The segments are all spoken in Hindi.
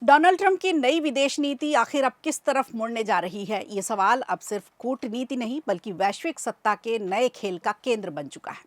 डोनाल्ड ट्रंप की नई विदेश नीति आखिर अब किस तरफ मुड़ने जा रही है? ये सवाल अब सिर्फ कूटनीति नहीं बल्कि वैश्विक सत्ता के नए खेल का केंद्र बन चुका है।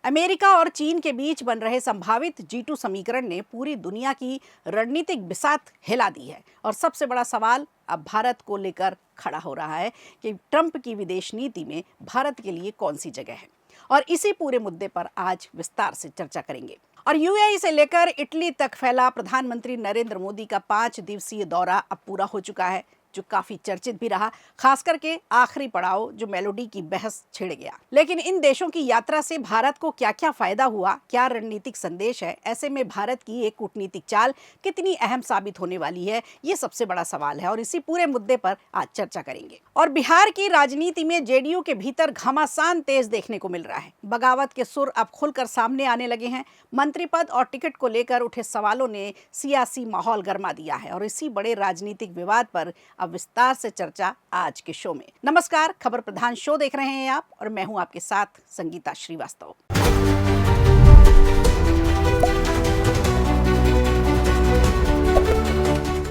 अमेरिका और चीन के बीच बन रहे संभावित G2 समीकरण ने पूरी दुनिया की रणनीतिक बिसात हिला दी है और सबसे बड़ा सवाल अब भारत को लेकर खड़ा हो रहा है कि ट्रंप की विदेश नीति में भारत के लिए कौन सी जगह है। और इसी पूरे मुद्दे पर आज विस्तार से चर्चा करेंगे। और यूएई से लेकर इटली तक फैला प्रधानमंत्री नरेंद्र मोदी का 5 दिवसीय दौरा अब पूरा हो चुका है, जो काफी चर्चित भी रहा, खास करके आखिरी पड़ाव जो मेलोडी की बहस छिड़ गया। लेकिन इन देशों की यात्रा से भारत को क्या क्या फायदा हुआ, क्या रणनीतिक संदेश है, ऐसे में भारत की एक कूटनीतिक चाल कितनी अहम साबित होने वाली है, ये सबसे बड़ा सवाल है और इसी पूरे मुद्दे पर आज चर्चा करेंगे। और बिहार की राजनीति में जेडीयू के भीतर घमासान तेज देखने को मिल रहा है। बगावत के सुर अब खुलकर सामने आने लगे हैं। मंत्री पद और टिकट को लेकर उठे सवालों ने सियासी माहौल गरमा दिया है और इसी बड़े राजनीतिक विवाद पर अब विस्तार से चर्चा आज के शो में। नमस्कार, खबर प्रधान शो देख रहे हैं आप और मैं हूं आपके साथ संगीता श्रीवास्तव।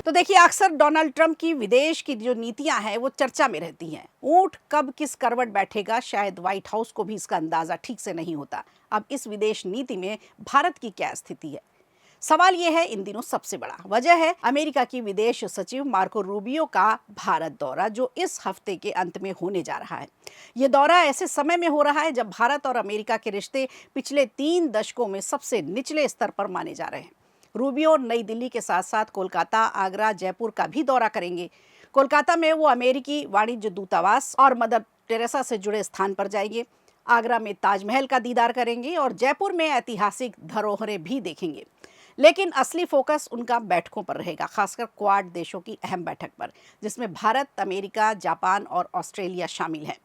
तो देखिए, अक्सर डोनाल्ड ट्रंप की विदेश की जो नीतियां हैं वो चर्चा में रहती हैं। ऊंट कब किस करवट बैठेगा, शायद व्हाइट हाउस को भी इसका अंदाजा ठीक से नहीं होता। अब इस विदेश नीति में भारत की क्या स्थिति है, सवाल यह है इन दिनों सबसे बड़ा। वजह है अमेरिका की विदेश सचिव मार्को रूबियो का भारत दौरा, जो इस हफ्ते के अंत में होने जा रहा है। यह दौरा ऐसे समय में हो रहा है जब भारत और अमेरिका के रिश्ते पिछले 3 दशकों में सबसे निचले स्तर पर माने जा रहे हैं। रूबियो नई दिल्ली के साथ साथ कोलकाता, आगरा, जयपुर का भी दौरा करेंगे। कोलकाता में वो अमेरिकी वाणिज्य दूतावास और मदर टेरेसा से जुड़े स्थान पर जाएंगे। आगरा में ताजमहल का दीदार करेंगे और जयपुर में ऐतिहासिक धरोहरें भी देखेंगे। लेकिन असली फोकस उनका बैठकों पर रहेगा, खासकर क्वाड देशों की अहम बैठक पर, जिसमें भारत, अमेरिका, जापान और ऑस्ट्रेलिया शामिल हैं।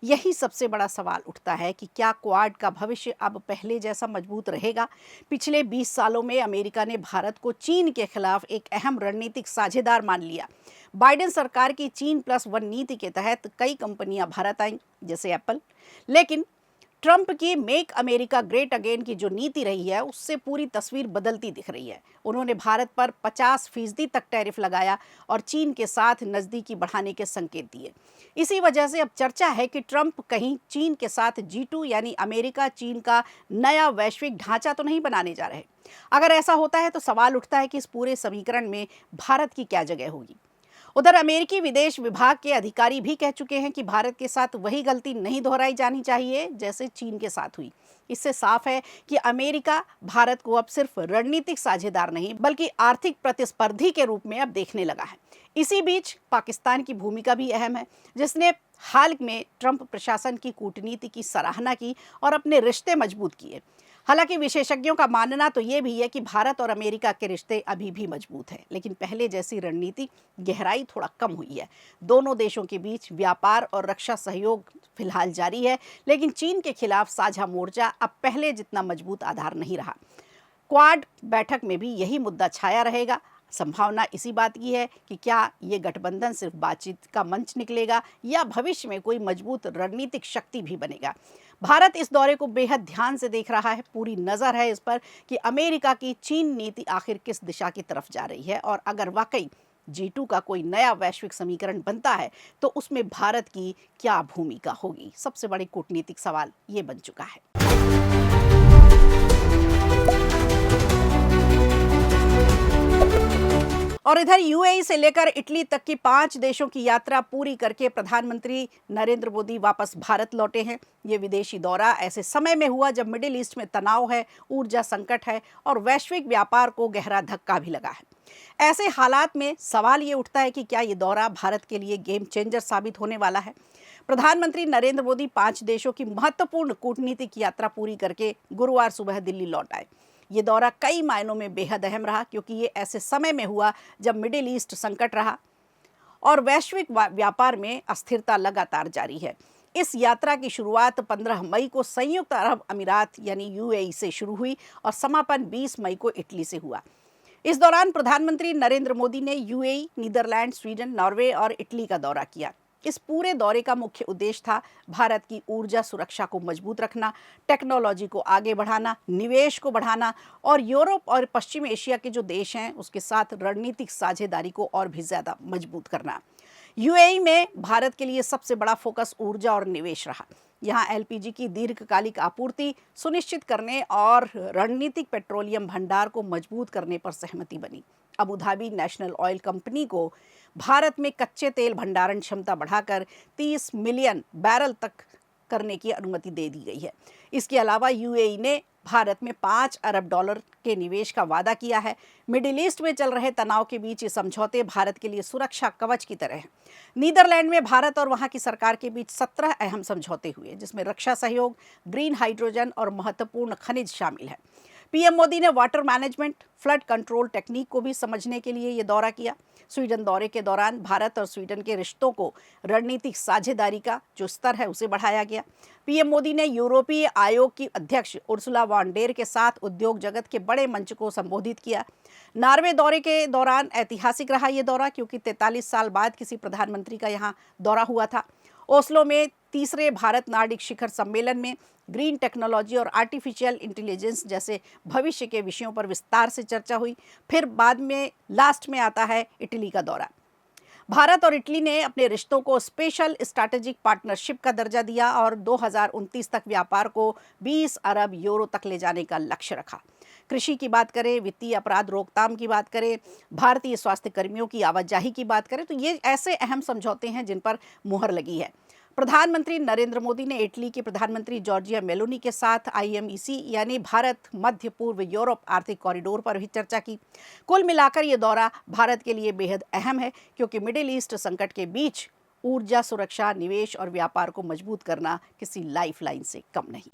यही सबसे बड़ा सवाल उठता है कि क्या क्वाड का भविष्य अब पहले जैसा मजबूत रहेगा? पिछले 20 सालों में अमेरिका ने भारत को चीन के खिलाफ एक अहम रणनीतिक साझेदार मान लिया। बाइडेन सरकार की चीन+1 नीति के तहत कई कंपनियां भारत आईं, जैसे एप्पल। लेकिन ट्रंप की मेक अमेरिका ग्रेट अगेन की जो नीति रही है, उससे पूरी तस्वीर बदलती दिख रही है। उन्होंने भारत पर 50% तक टैरिफ लगाया और चीन के साथ नज़दीकी बढ़ाने के संकेत दिए। इसी वजह से अब चर्चा है कि ट्रंप कहीं चीन के साथ G2 यानी अमेरिका चीन का नया वैश्विक ढांचा तो नहीं बनाने जा रहे। अगर ऐसा होता है तो सवाल उठता है कि इस पूरे समीकरण में भारत की क्या जगह होगी। उधर अमेरिकी विदेश विभाग के अधिकारी भी कह चुके हैं कि भारत के साथ वही गलती नहीं दोहराई जानी चाहिए जैसे चीन के साथ हुई। इससे साफ है कि अमेरिका भारत को अब सिर्फ रणनीतिक साझेदार नहीं बल्कि आर्थिक प्रतिस्पर्धी के रूप में अब देखने लगा है। इसी बीच पाकिस्तान की भूमिका भी अहम है, जिसने हाल में ट्रंप प्रशासन की कूटनीति की सराहना की और अपने रिश्ते मजबूत किए। हालांकि विशेषज्ञों का मानना तो ये भी है कि भारत और अमेरिका के रिश्ते अभी भी मजबूत हैं, लेकिन पहले जैसी रणनीति गहराई थोड़ा कम हुई है। दोनों देशों के बीच व्यापार और रक्षा सहयोग फिलहाल जारी है, लेकिन चीन के खिलाफ साझा मोर्चा अब पहले जितना मजबूत आधार नहीं रहा। क्वाड बैठक में भी यही मुद्दा छाया रहेगा। संभावना इसी बात की है कि क्या ये गठबंधन सिर्फ बातचीत का मंच निकलेगा या भविष्य में कोई मजबूत रणनीतिक शक्ति भी बनेगा। भारत इस दौरे को बेहद ध्यान से देख रहा है। पूरी नज़र है इस पर कि अमेरिका की चीन नीति आखिर किस दिशा की तरफ जा रही है और अगर वाकई G2 का कोई नया वैश्विक समीकरण बनता है तो उसमें भारत की क्या भूमिका होगी। सबसे बड़ी कूटनीतिक सवाल ये बन चुका है। और इधर यूएई से लेकर इटली तक की 5 देशों की यात्रा पूरी करके प्रधानमंत्री नरेंद्र मोदी वापस भारत लौटे हैं। ये विदेशी दौरा ऐसे समय में हुआ जब मिडिल ईस्ट में तनाव है, ऊर्जा संकट है और वैश्विक व्यापार को गहरा धक्का भी लगा है। ऐसे हालात में सवाल ये उठता है कि क्या ये दौरा भारत के लिए गेम चेंजर साबित होने वाला है। प्रधानमंत्री नरेंद्र मोदी 5 देशों की महत्वपूर्ण कूटनीतिक यात्रा पूरी करके गुरुवार सुबह दिल्ली लौट आए। ये दौरा कई मायनों में बेहद अहम रहा, क्योंकि ये ऐसे समय में हुआ जब मिडिल ईस्ट संकट रहा और वैश्विक व्यापार में अस्थिरता लगातार जारी है। इस यात्रा की शुरुआत 15 मई को संयुक्त अरब अमीरात यानी यूएई से शुरू हुई और समापन 20 मई को इटली से हुआ। इस दौरान प्रधानमंत्री नरेंद्र मोदी ने यूएई, नीदरलैंड, स्वीडन, नॉर्वे और इटली का दौरा किया। इस पूरे दौरे का मुख्य उद्देश्य था भारत की ऊर्जा सुरक्षा को मजबूत रखना, टेक्नोलॉजी को आगे बढ़ाना, निवेश को बढ़ाना और यूरोप और पश्चिम एशिया के जो देश हैं उसके साथ रणनीतिक साझेदारी को और भी ज़्यादा मजबूत करना। यूएई में भारत के लिए सबसे बड़ा फोकस ऊर्जा और निवेश रहा। यहाँ एलपीजी की दीर्घकालिक आपूर्ति सुनिश्चित करने और रणनीतिक पेट्रोलियम भंडार को मजबूत करने पर सहमति बनी। Abu Dhabi national oil company को भारत में कच्चे तेल भंडारण क्षमता बढ़ाकर 30 मिलियन बैरल तक करने की अनुमति दे दी गई है। इसके अलावा यूएई ने भारत में $5 अरब के निवेश का वादा किया है। मिडिल ईस्ट में चल रहे तनाव के बीच ये समझौते भारत के लिए सुरक्षा कवच की तरह हैं। नीदरलैंड में भारत और वहां की सरकार के बीच 17 अहम समझौते हुए, जिसमें रक्षा सहयोग, ग्रीन हाइड्रोजन और महत्वपूर्ण खनिज शामिल है। पीएम मोदी ने water management, flood control technique को भी समझने के लिए ये दौरा किया। स्वीडन दौरे के दौरान भारत और स्वीडन के रिश्तों को रणनीतिक साझेदारी का जो स्तर है उसे बढ़ाया गया। पीएम मोदी ने यूरोपीय आयोग की अध्यक्ष उर्सुला वॉन डेर के साथ उद्योग जगत के बड़े मंच को संबोधित किया। नॉर्वे दौरे के दौरान ऐतिहासिक रहा ये दौरा, क्योंकि 43 साल बाद किसी प्रधानमंत्री का यहाँ दौरा हुआ था। ओस्लो में तीसरे भारत नार्डिक शिखर सम्मेलन में ग्रीन टेक्नोलॉजी और आर्टिफिशियल इंटेलिजेंस जैसे भविष्य के विषयों पर विस्तार से चर्चा हुई। फिर बाद में लास्ट में आता है इटली का दौरा। भारत और इटली ने अपने रिश्तों को स्पेशल स्ट्रैटेजिक पार्टनरशिप का दर्जा दिया और 2029 तक व्यापार को 20 अरब यूरो तक ले जाने का लक्ष्य रखा। कृषि की बात करें, वित्तीय अपराध रोकथाम की बात करें, भारतीय स्वास्थ्य कर्मियों की आवाजाही की बात करें, तो ये ऐसे अहम समझौते हैं जिन पर मुहर लगी है। प्रधानमंत्री नरेंद्र मोदी ने इटली के प्रधानमंत्री जॉर्जिया मेलोनी के साथ आईएमईसी यानी भारत मध्य पूर्व यूरोप आर्थिक कॉरिडोर पर भी चर्चा की। कुल मिलाकर ये दौरा भारत के लिए बेहद अहम है, क्योंकि मिडिल ईस्ट संकट के बीच ऊर्जा सुरक्षा, निवेश और व्यापार को मजबूत करना किसी लाइफलाइन से कम नहीं।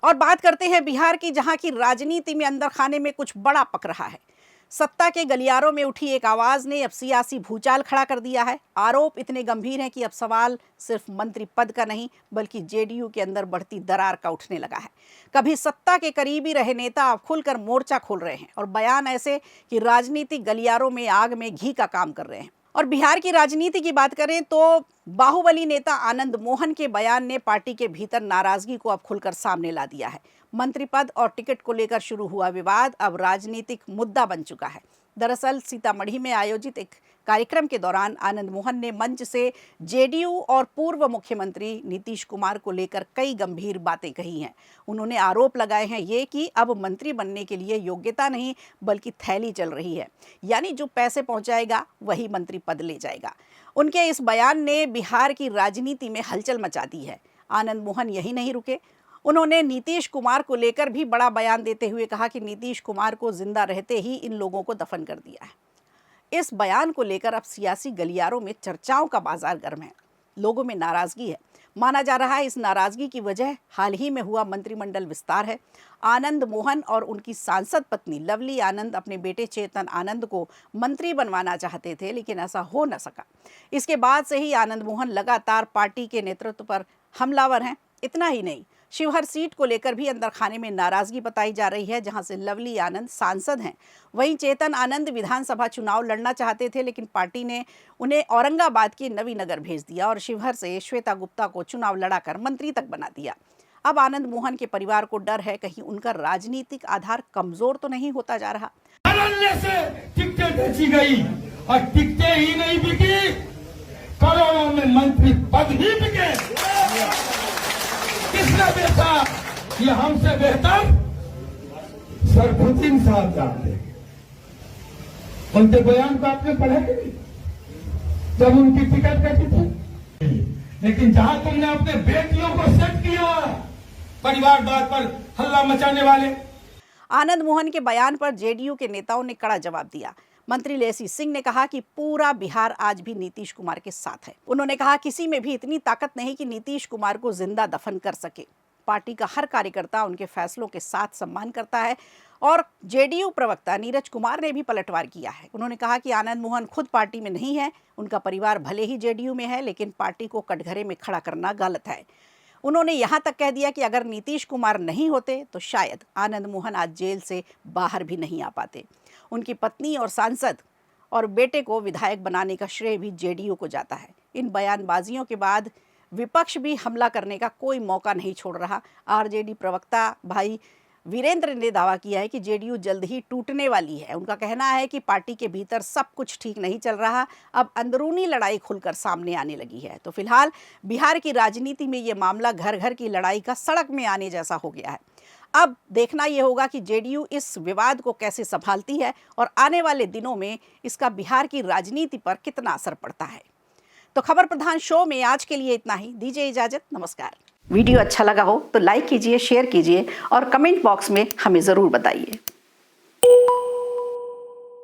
और बात करते हैं बिहार की, जहां की राजनीति में अंदर खाने में कुछ बड़ा पक रहा है। सत्ता के गलियारों में उठी एक आवाज ने अब सियासी भूचाल खड़ा कर दिया है। आरोप इतने गंभीर हैं कि अब सवाल सिर्फ मंत्री पद का नहीं, बल्कि जेडीयू के अंदर बढ़ती दरार का उठने लगा है। कभी सत्ता के करीबी रहे नेता अब खुलकर मोर्चा खोल रहे हैं और बयान ऐसे कि राजनीतिक गलियारों में आग में घी का काम कर रहे हैं। और बिहार की राजनीति की बात करें तो बाहुबली नेता आनंद मोहन के बयान ने पार्टी के भीतर नाराजगी को अब खुलकर सामने ला दिया है। मंत्री पद और टिकट को लेकर शुरू हुआ विवाद अब राजनीतिक मुद्दा बन चुका है। दरअसल सीतामढ़ी में आयोजित एक कार्यक्रम के दौरान आनंद मोहन ने मंच से जेडीयू और पूर्व मुख्यमंत्री नीतीश कुमार को लेकर कई गंभीर बातें कही हैं। उन्होंने आरोप लगाए हैं ये कि अब मंत्री बनने के लिए योग्यता नहीं बल्कि थैली चल रही है, यानी जो पैसे पहुंचाएगा वही मंत्री पद ले जाएगा। उनके इस बयान ने बिहार की राजनीति में हलचल मचा दी है। आनंद मोहन यही नहीं रुके, उन्होंने नीतीश कुमार को लेकर भी बड़ा बयान देते हुए कहा कि नीतीश कुमार को जिंदा रहते ही इन लोगों को दफन कर दिया है। इस बयान को लेकर अब सियासी गलियारों में चर्चाओं का बाजार गर्म है। लोगों में नाराजगी है। माना जा रहा है इस नाराजगी की वजह हाल ही में हुआ मंत्रिमंडल विस्तार है। आनंद मोहन और उनकी सांसद पत्नी लवली आनंद अपने बेटे चेतन आनंद को मंत्री बनवाना चाहते थे, लेकिन ऐसा हो न सका। इसके बाद से ही आनंद मोहन लगातार पार्टी के नेतृत्व पर हमलावर हैं। इतना ही नहीं, शिवहर सीट को लेकर भी अंदर खाने में नाराजगी बताई जा रही है, जहां से लवली आनंद सांसद हैं। वहीं चेतन आनंद विधानसभा चुनाव लड़ना चाहते थे, लेकिन पार्टी ने उन्हें औरंगाबाद के नवीनगर भेज दिया और शिवहर से श्वेता गुप्ता को चुनाव लड़ाकर मंत्री तक बना दिया। अब आनंद मोहन के परिवार को डर है कहीं उनका राजनीतिक आधार कमजोर तो नहीं होता जा रहा। से टिकटें बेची गई और टिकटें ही नहीं बिकी, करोड़ों में मंत्री पद ही बिके। किसने बेचा? ये हमसे बेहतर सरफुद्दीन साहब जानते हैं। उनके बयान को आपने पढ़ा कि नहीं जब उनकी टिकट कटी थी? लेकिन जहां तुमने अपने बेटियों को सेट किया, परिवारवाद पर हल्ला मचाने वाले। आनंद मोहन के बयान पर जेडीयू के नेताओं ने कड़ा जवाब दिया। मंत्री लेसी सिंह ने कहा कि पूरा बिहार आज भी नीतीश कुमार के साथ है। उन्होंने कहा किसी में भी इतनी ताकत नहीं कि नीतीश कुमार को जिंदा दफन कर सके। पार्टी का हर कार्यकर्ता उनके फैसलों के साथ सम्मान करता है। और जेडीयू प्रवक्ता नीरज कुमार ने भी पलटवार किया है। उन्होंने कहा कि आनंद मोहन खुद पार्टी में नहीं है, उनका परिवार भले ही जेडीयू में है, लेकिन पार्टी को कटघरे में खड़ा करना गलत है। उन्होंने यहां तक कह दिया कि अगर नीतीश कुमार नहीं होते तो शायद आनंद मोहन आज जेल से बाहर भी नहीं आ पाते। उनकी पत्नी और सांसद और बेटे को विधायक बनाने का श्रेय भी जेडीयू को जाता है। इन बयानबाजियों के बाद विपक्ष भी हमला करने का कोई मौका नहीं छोड़ रहा। आरजेडी प्रवक्ता भाई वीरेंद्र ने दावा किया है कि जेडीयू जल्द ही टूटने वाली है। उनका कहना है कि पार्टी के भीतर सब कुछ ठीक नहीं चल रहा, अब अंदरूनी लड़ाई खुलकर सामने आने लगी है। तो फिलहाल बिहार की राजनीति में ये मामला घर घर की लड़ाई का सड़क में आने जैसा हो गया है। अब देखना ये होगा कि जेडीयू इस विवाद को कैसे संभालती है और आने वाले दिनों में इसका बिहार की राजनीति पर कितना असर पड़ता है। तो खबर प्रधान शो में आज के लिए इतना ही। दीजिए इजाजत, नमस्कार। वीडियो अच्छा लगा हो तो लाइक कीजिए, शेयर कीजिए और कमेंट बॉक्स में हमें ज़रूर बताइए।